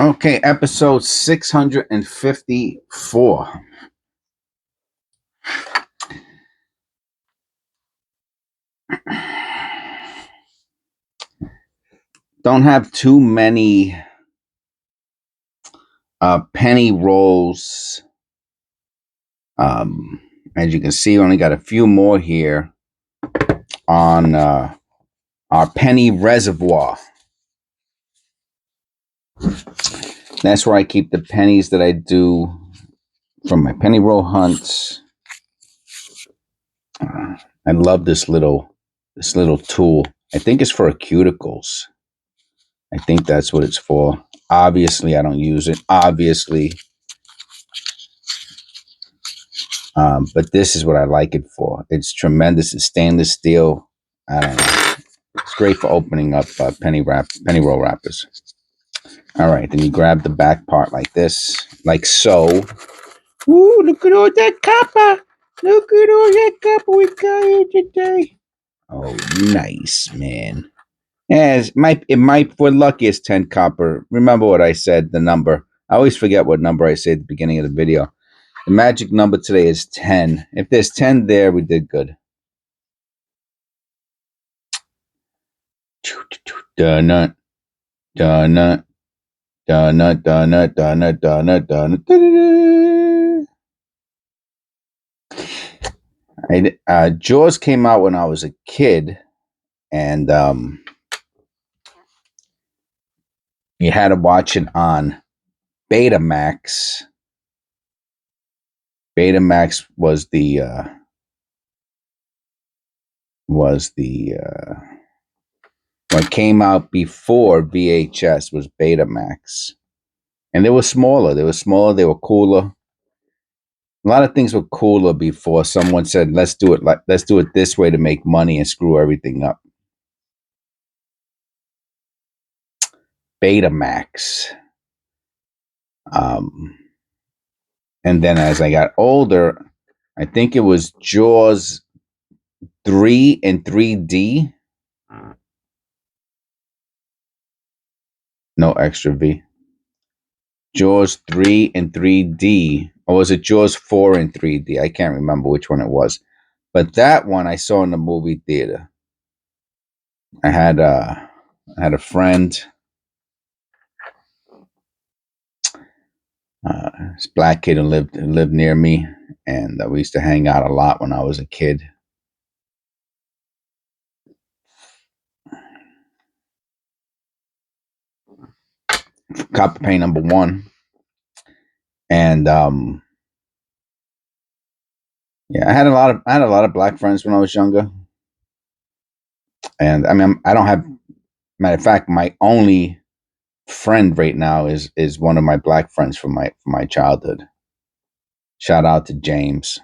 Okay, episode 654. Don't have too many penny rolls. As you can see, only got a few more here on our penny reservoir. That's where I keep the pennies that I do from my penny roll hunts. I love this little tool. I think it's for cuticles. I think that's what it's for. Obviously, I don't use it. Obviously. But this is what I like it for. It's tremendous. It's stainless steel. I don't know. It's great for opening up penny roll wrappers. All right, then you grab the back part like this, like so. Ooh, look at all that copper! Look at all that copper we got here today. Oh, nice, man. Yeah, it might, we're lucky it's 10 copper. Remember what I said, the number. I always forget what number I say at the beginning of the video. The magic number today is 10. If there's 10 there, we did good. Donut, donut, donut, donut, donut, donut, donut. Jaws came out when I was a kid, and you had to watch it on Betamax. Betamax was the what came out before VHS was Betamax, and they were smaller. They were smaller. They were cooler. A lot of things were cooler before someone said, let's do it this way to make money and screw everything up. Betamax. And then as I got older, I think it was Jaws 3 in 3D. No extra V. Jaws 3 in 3D. Or was it Jaws 4 in 3D? I can't remember which one it was. But that one I saw in the movie theater. I had a friend, this black kid who lived near me, and we used to hang out a lot when I was a kid. Copper paint number 1, and yeah, I had a lot of black friends when I was younger, and I mean I don't have. Matter of fact, my only friend right now is one of my black friends from my childhood. Shout out to James.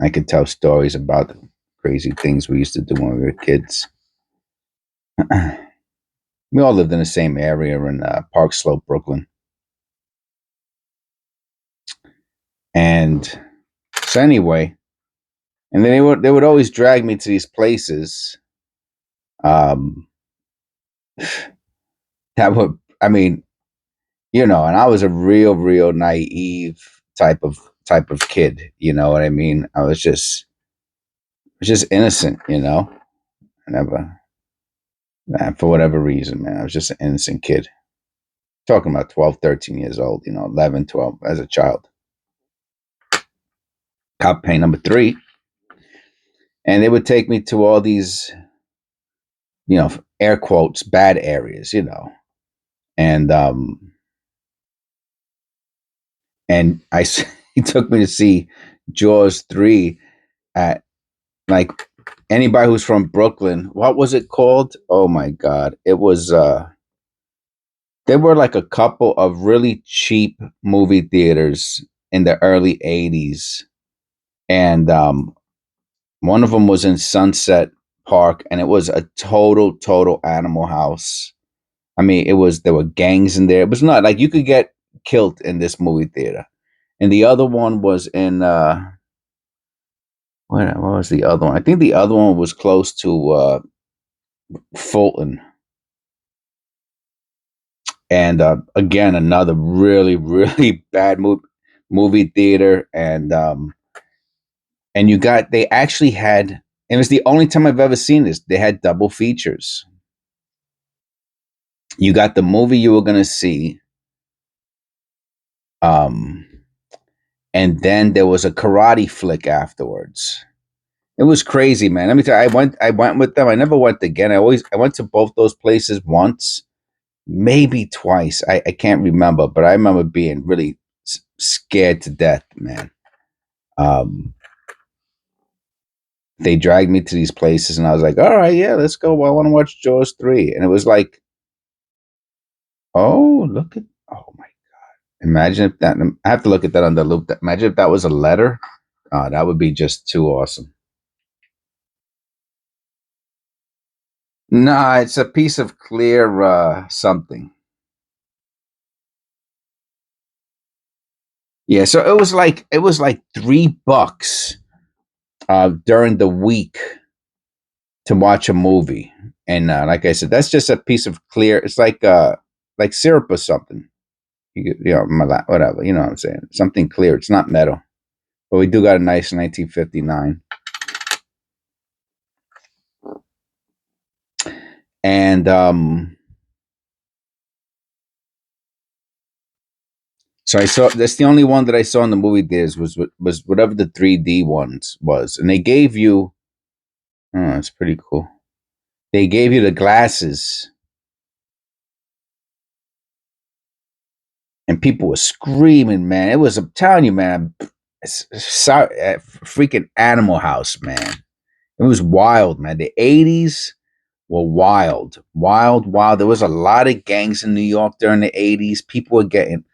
I could tell stories about the crazy things we used to do when we were kids. We all lived in the same area in Park Slope, Brooklyn. And so anyway, and then they would always drag me to these places. That would, I mean, and I was a real naive type of kid. You know what I mean? I was just innocent. I never, for whatever reason, man, I was just an innocent kid. Talking about 12, 13 years old, 11, 12 as a child. Cop paint number 3. And they would take me to all these, air quotes, bad areas, and he took me to see Jaws 3 at, like, anybody who's from Brooklyn. What was it called? Oh my God. It was, there were like a couple of really cheap movie theaters in the early 80s. And one of them was in Sunset Park, and it was a total Animal House. I mean, there were gangs in there. It was not like you could get killed in this movie theater. And the other one was in what was the other one? I think the other one was close to Fulton. And again, another really, really bad movie theater. And you got, they actually had, it was the only time I've ever seen this. They had double features. You got the movie you were gonna see, um, and then there was a karate flick afterwards. It was crazy, man. Let me tell you, I went with them. I never went again. I went to both those places once, maybe twice. I can't remember, but I remember being really scared to death, man. Um, they dragged me to these places, and I was like, "All right, yeah, let's go. Well, I want to watch Jaws 3." And it was like, "Oh, look at, oh my, imagine if that." I have to look at that on the loop. Imagine if that was a letter. That would be just too awesome. Nah, it's a piece of clear something. Yeah, so it was like $3 during the week to watch a movie, and like I said, that's just a piece of clear. It's like syrup or something. Whatever. You know what I'm saying? Something clear. It's not metal, but we do got a nice 1959, and so I saw. That's the only one that I saw in the movie theaters was whatever the 3D ones was, and they gave you. Oh, that's pretty cool. They gave you the glasses, and people were screaming, man. It was, I'm telling you, man. Sorry, freaking Animal House, man. It was wild, man. The '80s were wild, wild, wild. There was a lot of gangs in New York during the '80s. People were getting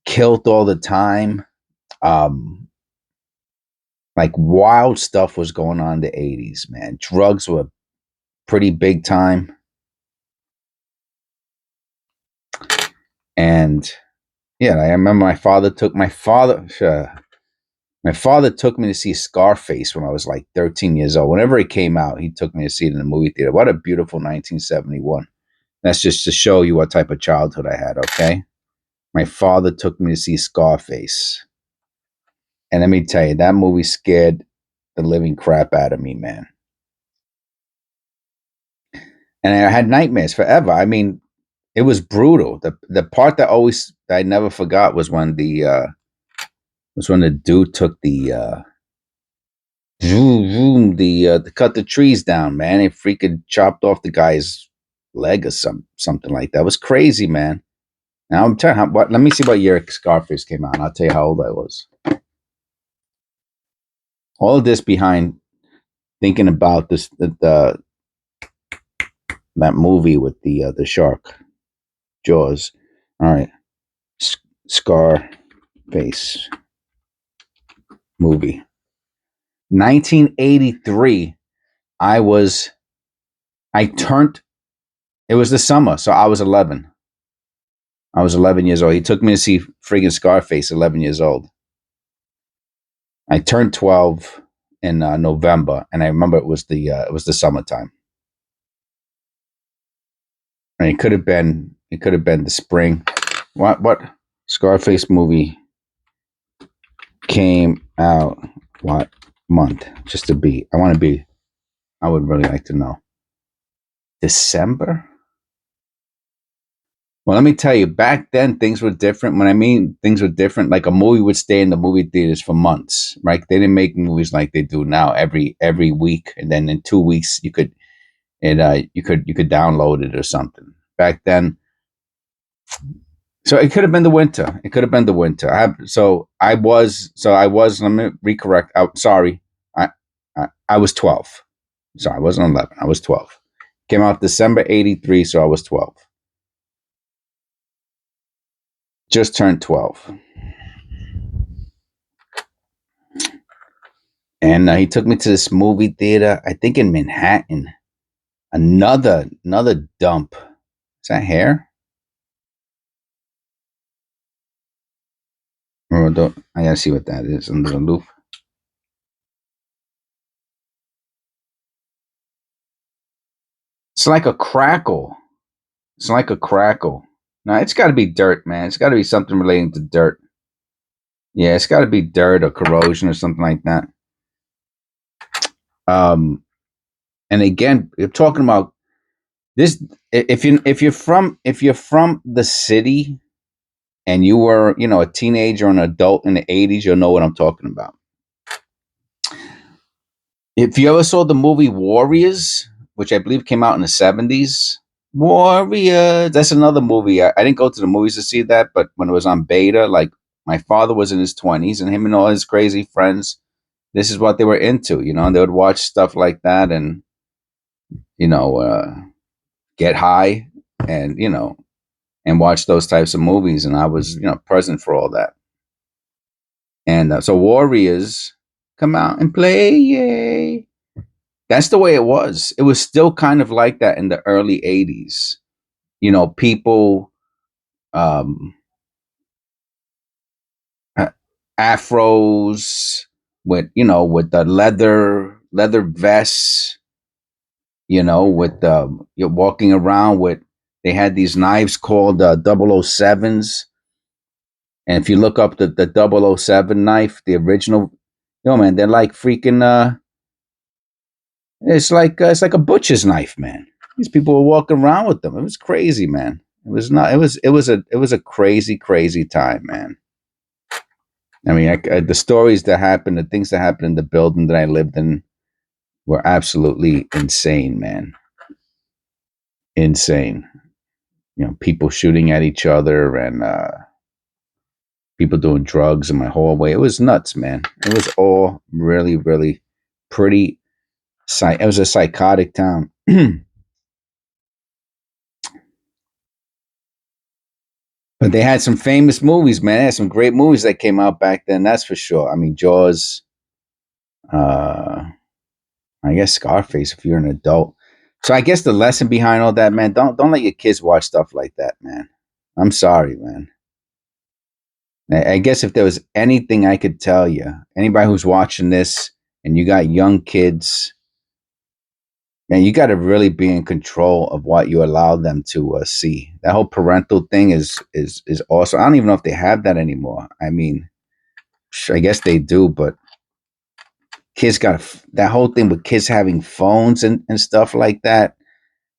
killed all the time. Um, like wild stuff was going on in the '80s, man. Drugs were pretty big time, and yeah, I remember my father took me to see Scarface when I was like 13 years old. Whenever it came out, he took me to see it in the movie theater. What a beautiful 1971. That's just to show you what type of childhood I had, okay? My father took me to see Scarface. And let me tell you, that movie scared the living crap out of me, man. And I had nightmares forever. I mean, it was brutal. The part that I never forgot was when the dude took the cut the trees down, man. It freaking chopped off the guy's leg or something like that. It was crazy, man. Now I'm telling you, what. Let me see what year Scarface came out, and I'll tell you how old I was. All of this behind thinking about that movie with the shark, Jaws. All right, Scarface movie, 1983. I was I turned. It was the summer, so I was 11. I was 11 years old. He took me to see friggin' Scarface, 11 years old. I turned 12 in November, and I remember it was the summertime. And it could have been the spring. What Scarface movie came out what month? Just to be, I would really like to know. December? Well, let me tell you, back then things were different. When I mean things were different, like a movie would stay in the movie theaters for months, right? They didn't make movies like they do now every week, and then in 2 weeks you could download it or something. Back then, so it could have been the winter. It could have been the winter. Let me recorrect. Sorry, I was 12. Sorry, I wasn't 11. I was 12. Came out December '83, so I was 12. Just turned 12. And he took me to this movie theater, I think in Manhattan. Another dump. Is that hair? Or I gotta see what that is under the loop. It's like a crackle. It's like a crackle. No, it's got to be dirt, man. It's got to be something relating to dirt. Yeah, it's got to be dirt or corrosion or something like that. Um, and again, you're talking about this. If you're from the city and you were, a teenager or an adult in the '80s, you'll know what I'm talking about. If you ever saw the movie Warriors, which I believe came out in the '70s, Warriors. That's another movie. I didn't go to the movies to see that, but when it was on beta, like my father was in his 20s, and him and all his crazy friends, this is what they were into, and they would watch stuff like that, and you know, uh, get high, and and watch those types of movies, and I was, present for all that. And so Warriors come out and play, yay! That's the way it was. It was still kind of like that in the early '80s. People, um, afros with the leather vests, with you're walking around with. They had these knives called 007s, and if you look up the 007 knife, the original, man, they're like freaking. It's like a butcher's knife, man. These people were walking around with them. It was crazy, man. It was not. It was a crazy, crazy time, man. I mean, the stories that happened, the things that happened in the building that I lived in were absolutely insane, man. Insane. People shooting at each other and people doing drugs in my hallway. It was nuts, man. It was all really, really pretty. It was a psychotic town. But they had some famous movies, man. They had some great movies that came out back then. That's for sure. I mean, Jaws. Uh, I guess Scarface if you're an adult. So I guess the lesson behind all that, man, don't let your kids watch stuff like that, man. I'm sorry, man. I guess if there was anything I could tell you, anybody who's watching this and you got young kids, man, you got to really be in control of what you allow them to see. That whole parental thing is awesome. I don't even know if they have that anymore. I mean, I guess they do, but kids got that whole thing with kids having phones and stuff like that.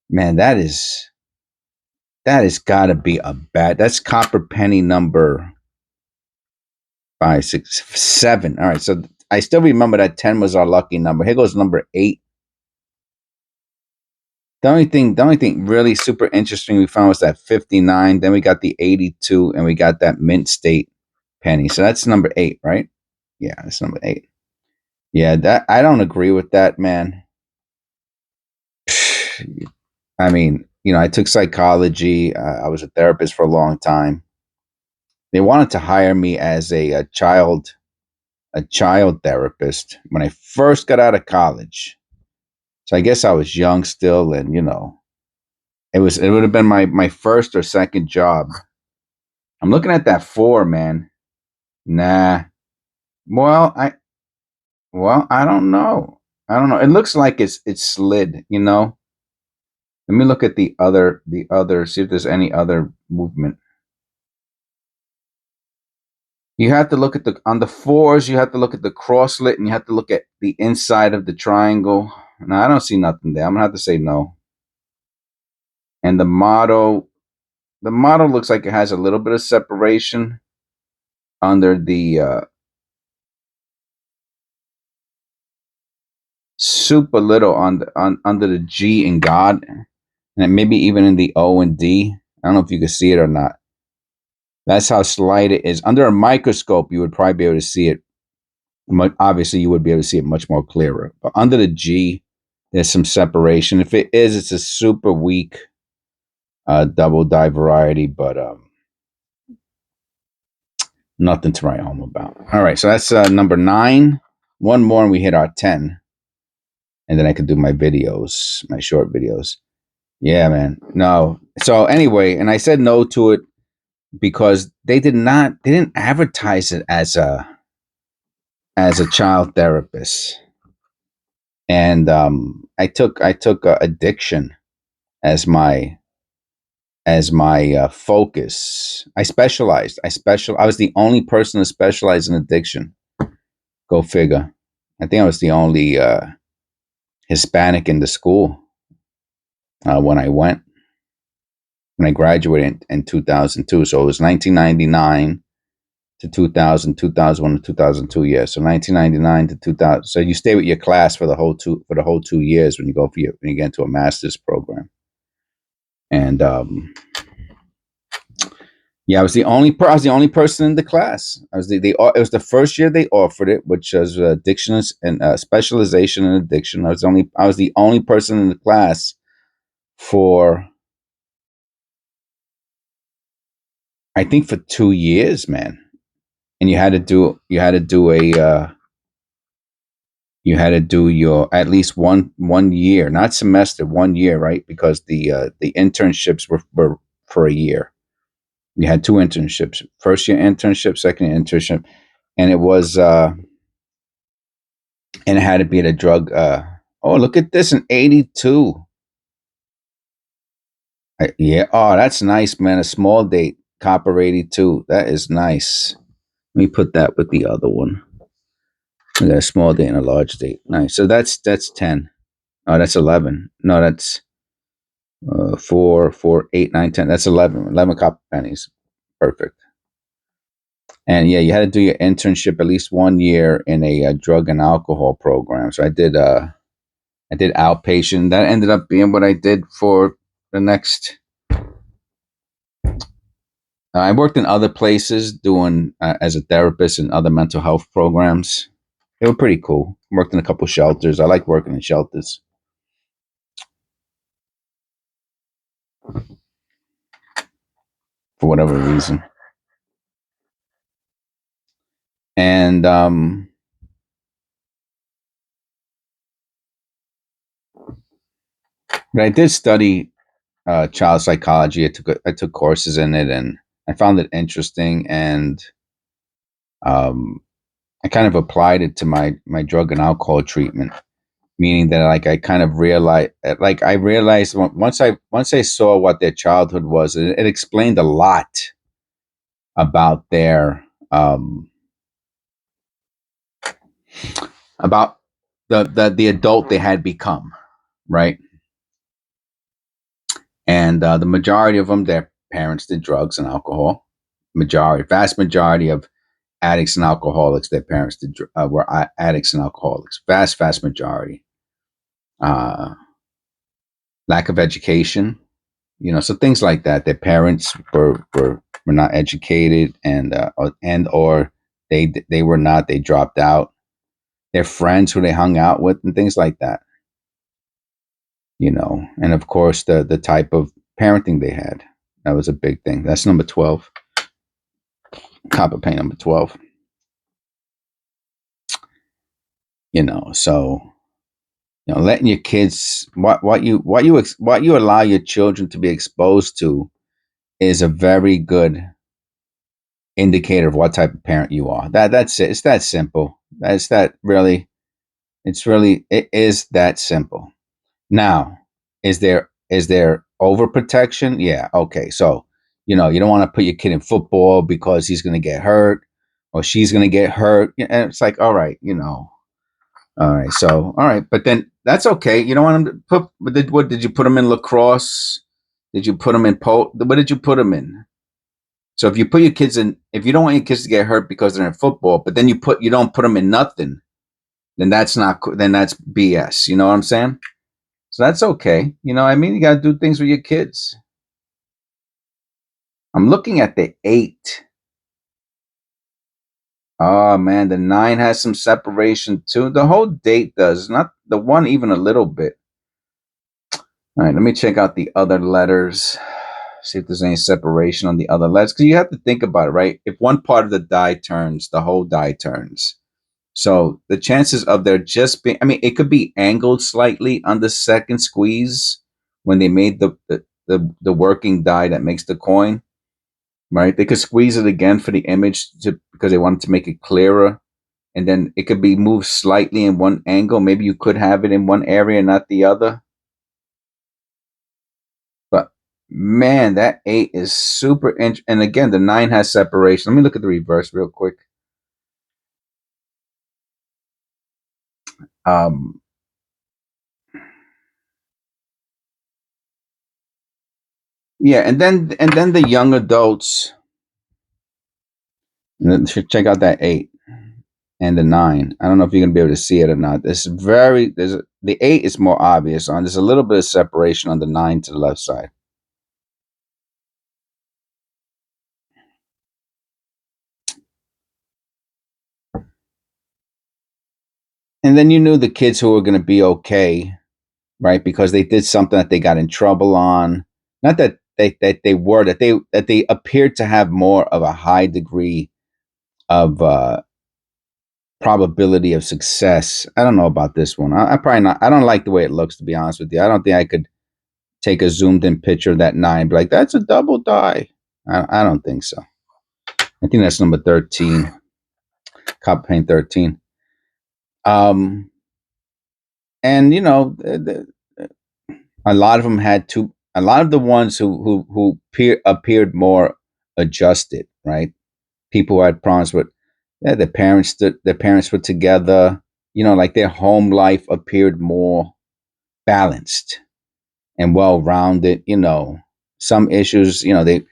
Man, that has got to be a bad. That's copper penny number 5, 6, 7. All right, so I still remember that 10 was our lucky number. Here goes number 8. The only thing really super interesting we found was that 59. Then we got the 82, and we got that mint state penny. So that's number 8, right? Yeah, that's number 8. Yeah, that I don't agree with that, man. I mean, I took psychology. I was a therapist for a long time. They wanted to hire me as a child therapist when I first got out of college. So I guess I was young still, and it would have been my first or second job. I'm looking at that 4, man. Nah. Well, I don't know. I don't know. It looks like it's slid. Let me look at the other, see if there's any other movement. You have to look at on the 4s, you have to look at the crosslet, and you have to look at the inside of the triangle. No, I don't see nothing there. I'm gonna have to say no. And the motto looks like it has a little bit of separation under the super little under the G in God, and maybe even in the O and D. I don't know if you can see it or not. That's how slight it is. Under a microscope, you would probably be able to see it. Obviously, you would be able to see it much more clearer. But under the G, there's some separation. If it is, it's a super weak double die variety, but nothing to write home about. All right, so that's number 9. One more, and we hit our 10, and then I could do my videos, my short videos. Yeah, man. No. So anyway, and I said no to it because they didn't advertise it as a child therapist, and I took addiction as my as my focus. I specialized. I was the only person to specialize in addiction. Go figure. I think I was the only Hispanic in the school when I graduated in 2002. So it was 1999 to 2000, 2001 to 2002 years. So 1999 to 2000. So you stay with your class for the whole 2 years when you get into a master's program. And yeah, I was the only person in the class. It was the first year they offered it, which was addiction and specialization in addiction. I was the only person in the class for, I think, for 2 years, man. And you had to do your at least one year, not semester, 1 year, right? Because the internships were for a year. You had two internships: first year internship, second year internship, and it had to be at a drug. Oh, look at this, an 82. Yeah. Oh, that's nice, man. A small date, copper 82. That is nice. Let me put that with the other one. We got a small date and a large date. Nice. So that's 10. Oh, that's 11. No, that's 4, 8, 9, 10. That's 11. 11 copper pennies. Perfect. And yeah, you had to do your internship at least 1 year in a drug and alcohol program. So I did outpatient. That ended up being what I did for the next. I worked in other places doing as a therapist in other mental health programs. They were pretty cool. Worked in a couple shelters. I like working in shelters for whatever reason. And but I did study child psychology. I took courses in it, and I found it interesting. And um, I kind of applied it to my drug and alcohol treatment, meaning that like I kind of realized, once I saw what their childhood was, it explained a lot about their about the adult they had become, right? And the majority of them, their parents did drugs and alcohol. Vast majority of addicts and alcoholics, their parents were addicts and alcoholics. Vast majority. Uh, Lack of education, so things like that. Their parents were not educated, or they were not. They dropped out. Their friends who they hung out with, and things like that. And of course the type of parenting they had. That was a big thing. That's number 12. Copper paint number 12. So letting your kids what you allow your children to be exposed to is a very good indicator of what type of parent you are. That's it. It's that simple. It is that simple. Now, is there overprotection? Yeah, okay. So, you don't want to put your kid in football because he's going to get hurt or she's going to get hurt. And it's like, all right, all right. So, all right, but then that's okay. You don't want them to put. What did you put them in lacrosse? Did you put them in What did you put them in? So if you put your kids in, if you don't want your kids to get hurt because they're in football, but then you don't put them in nothing, then that's not. Then that's BS. You know what I'm saying? So that's okay. You got to do things with your kids. I'm looking at the 8. Oh man, the 9 has some separation too. The whole date does, not the 1 even a little bit. All right, let me check out the other letters. See if there's any separation on the other letters. Because you have to think about it, right? If one part of the die turns, the whole die turns. So the chances of there just being, it could be angled slightly on the second squeeze when they made the working die that makes the coin, right? They could squeeze it again for the image because they wanted to make it clearer. And then it could be moved slightly in one angle. Maybe you could have it in one area, not the other. But Man, that 8 is super and again, the 9 has separation. Let me look at the reverse real quick. Um, yeah, and then the young adults. Check out that 8 and the 9. I don't know if you're gonna be able to see it or not. The 8 is more obvious on. There's a little bit of separation on the 9 to the left side. And then you knew the kids who were gonna be okay, right? Because they did something that they got in trouble on. Not that they appeared to have more of a high degree of probability of success. I don't know about this one. I probably not. I don't like the way it looks, to be honest with you. I don't think I could take a zoomed in picture of that 9 and be like, that's a double die. I don't think so. I think that's number 13, cop paint 13. Um, and a lot of them had two. A lot of the ones who appeared more adjusted, right? People who had problems with their parents were together. Like their home life appeared more balanced and well rounded. Some issues. They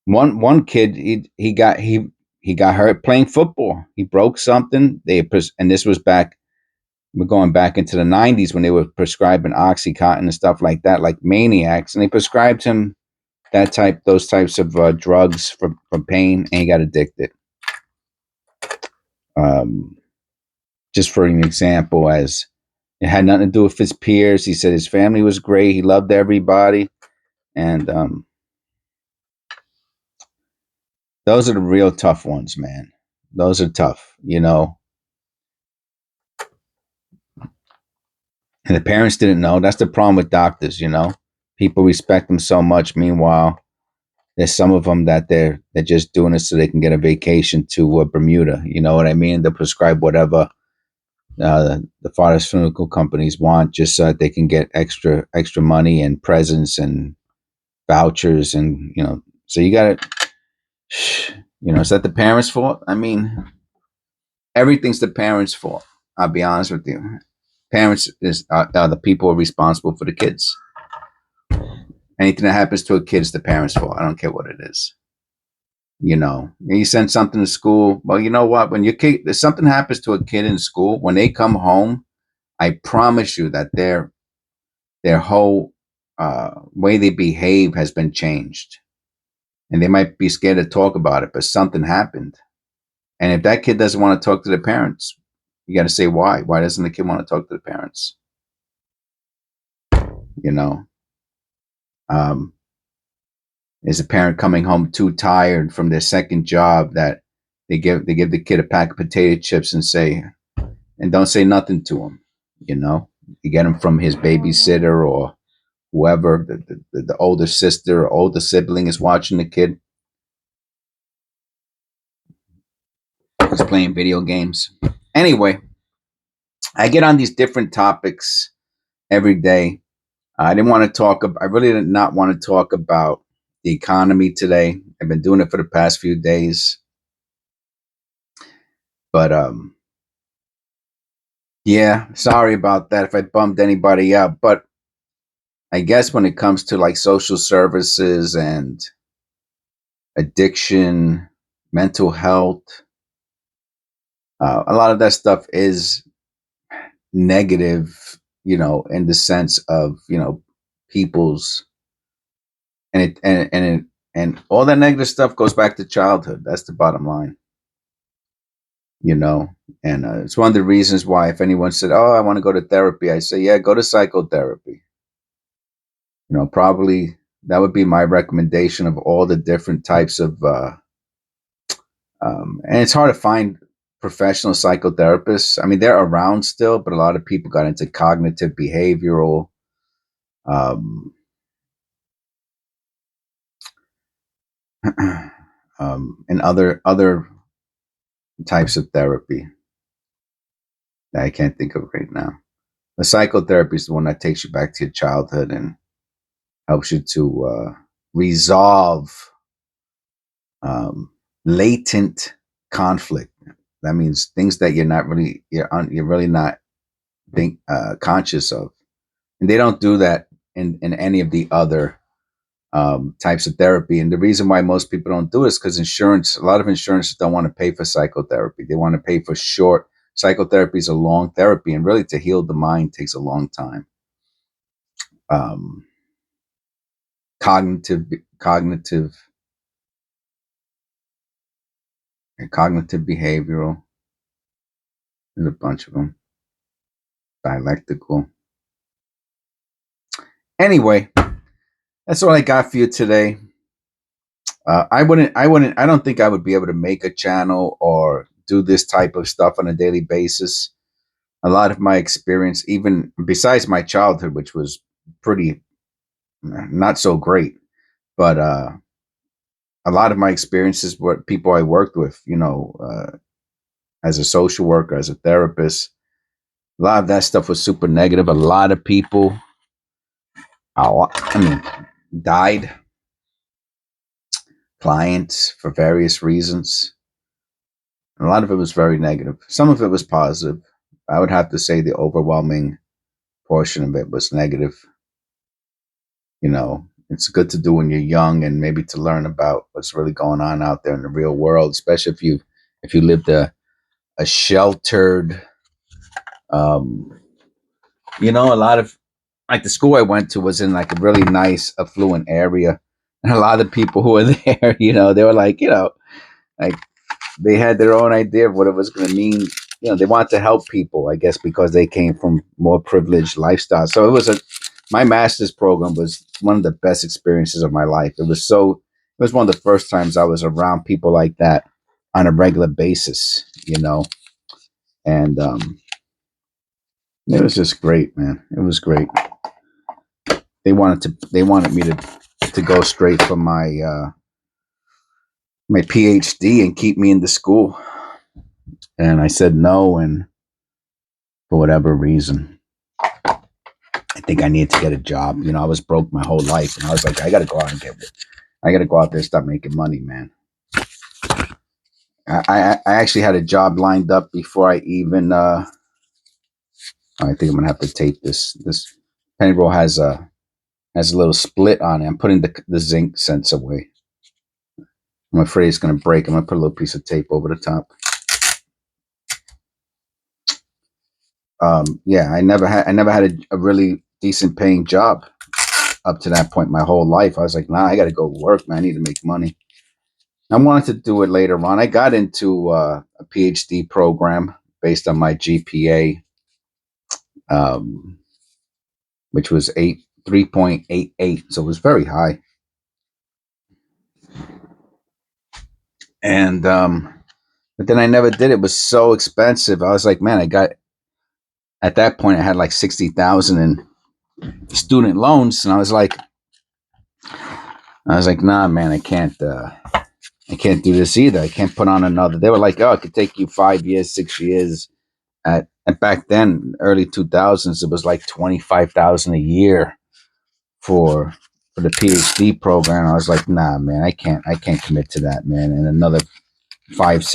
one kid he got hurt playing football. He broke something. And this was back. We're going back into the 90s when they were prescribing OxyContin and stuff like that, like maniacs, and they prescribed him those types of drugs for pain, and he got addicted. Um, just for an example, as it had nothing to do with his peers. He said his family was great. He loved everybody, and those are the real tough ones, man. Those are tough. And the parents didn't know. That's the problem with doctors. People respect them so much. Meanwhile, there's some of them that they're just doing it so they can get a vacation to Bermuda. You know what I mean? They'll prescribe whatever the pharmaceutical companies want just so that they can get extra money and presents and vouchers and so you got to is that the parents' fault? I mean, everything's the parents' fault. I'll be honest with you. Parents are the people who are responsible for the kids. Anything that happens to a kid is the parents' fault. I don't care what it is. You send something to school. Well, you know what? When if something happens to a kid in school, when they come home, I promise you that their whole way they behave has been changed, and they might be scared to talk about it. But something happened, and if that kid doesn't want to talk to the parents, you got to say why. Why doesn't the kid want to talk to the parents? You know, um, is a parent coming home too tired from their second job that they give the kid a pack of potato chips and don't say nothing to him. You get him from his babysitter or whoever the older sister or older sibling is watching the kid. He's playing video games. Anyway, I get on these different topics every day. I didn't want to talk. I really did not want to talk about the economy today. I've been doing it for the past few days, but yeah, sorry about that if I bummed anybody out. But I guess when it comes to like social services and addiction, mental health, a lot of that stuff is negative, in the sense of, people's and all that negative stuff goes back to childhood. That's the bottom line, you know. And it's one of the reasons why, if anyone said, "Oh, I want to go to therapy," I say, "Yeah, go to psychotherapy." Probably that would be my recommendation of all the different types of. And it's hard to find professional psychotherapists. I mean, they're around still, but a lot of people got into cognitive behavioral. Um, and other types of therapy that I can't think of right now. The psychotherapy is the one that takes you back to your childhood and helps you to resolve latent conflict. That means things that you're really not conscious of, and they don't do that in any of the other types of therapy. And the reason why most people don't do it is because a lot of insurances don't want to pay for psychotherapy. They want to pay for short. Psychotherapy is a long therapy, and really to heal the mind takes a long time. Cognitive behavioral. There's a bunch of them. Dialectical. Anyway, that's all I got for you today. I don't think I would be able to make a channel or do this type of stuff on a daily basis. A lot of my experience, even besides my childhood, which was pretty not so great, but a lot of my experiences were people I worked with, as a social worker, as a therapist. A lot of that stuff was super negative. A lot of people, died, clients, for various reasons. A lot of it was very negative. Some of it was positive. I would have to say the overwhelming portion of it was negative. It's good to do when you're young, and maybe to learn about what's really going on out there in the real world, especially if you lived a sheltered, a lot of, like, the school I went to was in like a really nice affluent area, and a lot of the people who were there, they were like, like, they had their own idea of what it was going to mean. They wanted to help people, I guess, because they came from more privileged lifestyles. So my master's program was one of the best experiences of my life. It was one of the first times I was around people like that on a regular basis, and it was just great, man. It was great. They wanted me to go straight from my PhD and keep me in the school. And I said no, and for whatever reason, I think I needed to get a job. I was broke my whole life, and I was like, I got to go out there and start making money, man. I actually had a job lined up before I even. I think I'm gonna have to tape this. This penny roll has a little split on it. I'm putting the zinc scents away. I'm afraid it's gonna break. I'm gonna put a little piece of tape over the top. Yeah, I never had a really decent paying job up to that point my whole life. I was like, nah, I got to go work, man. I need to make money. I wanted to do it later on. I got into a PhD program based on my GPA, which was 3.88, so it was very high. And but then I never did. It was so expensive. I was like, man, at that point I had like 60,000 in student loans, and I was like, nah, man, I can't do this either. I can't put on another. They were like, oh, it could take you 5 years, 6 years. And back then, early 2000s, it was like 25,000 a year for the PhD program. I was like, nah, man, I can't commit to that, man. And another 5, 6